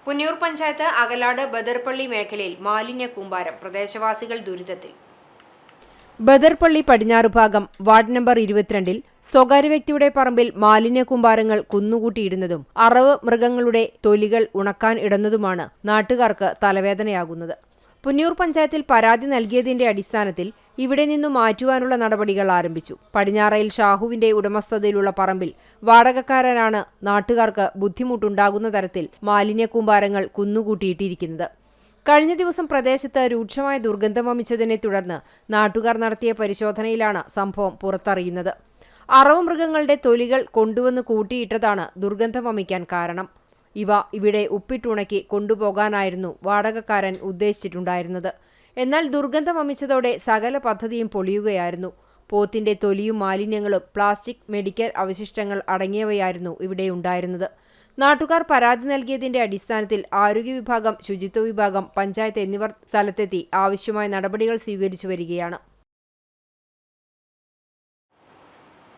പുന്നൂർ പഞ്ചായത്ത് അകലാട് ബദർപള്ളി മേഖലയിൽ മാലിന്യ കൂമ്പാരം. പ്രദേശവാസികൾ ദുരിതത്തിൽ. ബദർപള്ളി പടിഞ്ഞാറ് ഭാഗം വാർഡ് നമ്പർ 22-ൽ സ്വകാര്യ വ്യക്തിയുടെ പറമ്പിൽ മാലിന്യ കൂമ്പാരങ്ങൾ കുന്നുകൂട്ടിയിടുന്നതും അറവ് മൃഗങ്ങളുടെ തൊലികൾ ഉണക്കാൻ ഇടുന്നതുമാണ് നാട്ടുകാർക്ക് തലവേദനയാകുന്നത്. പുന്നൂർ പഞ്ചായത്തിൽ പരാതി നൽകിയതിന്റെ അടിസ്ഥാനത്തിൽ ഇവിടെ നിന്നു മാറ്റുവാനുള്ള നടപടികൾ ആരംഭിച്ചു. പടിഞ്ഞാറയിൽ ഷാഹുവിന്റെ ഉടമസ്ഥതയിലുള്ള പറമ്പിൽ വാടകക്കാരനാണ് നാട്ടുകാർക്ക് ബുദ്ധിമുട്ടുണ്ടാകുന്ന തരത്തിൽ മാലിന്യ കൂമ്പാരങ്ങൾ കുന്നുകൂട്ടിയിട്ടിരിക്കുന്നത്. കഴിഞ്ഞ ദിവസം പ്രദേശത്ത് രൂക്ഷമായ ദുർഗന്ധം വമിച്ചതിനെ തുടർന്ന് നാട്ടുകാർ നടത്തിയ പരിശോധനയിലാണ് സംഭവം പുറത്തറിയുന്നത്. അറവ് മൃഗങ്ങളുടെ തൊലികൾ കൊണ്ടുവന്ന് കൂട്ടിയിട്ടതാണ് ദുർഗന്ധം വമിക്കാൻ കാരണം. ഇവ ഇവിടെ ഉപ്പിട്ടുണക്കി കൊണ്ടുപോകാനായിരുന്നു വാടകക്കാരൻ ഉദ്ദേശിച്ചിട്ടുണ്ടായിരുന്നത്. എന്നാൽ ദുർഗന്ധം വമിച്ചതോടെ സകല പദ്ധതിയും പൊളിയുകയായിരുന്നു. പോത്തിന്റെ തൊലിയും മാലിന്യങ്ങളും പ്ലാസ്റ്റിക്, മെഡിക്കൽ അവശിഷ്ടങ്ങൾ അടങ്ങിയവയായിരുന്നു ഇവിടെ ഉണ്ടായിരുന്നത്. നാട്ടുകാർ പരാതി നൽകിയതിന്റെ അടിസ്ഥാനത്തിൽ ആരോഗ്യ വിഭാഗം, ശുചിത്വ വിഭാഗം, പഞ്ചായത്ത് എന്നിവർ സ്ഥലത്തെത്തി ആവശ്യമായ നടപടികൾ സ്വീകരിച്ചു വരികയാണ്.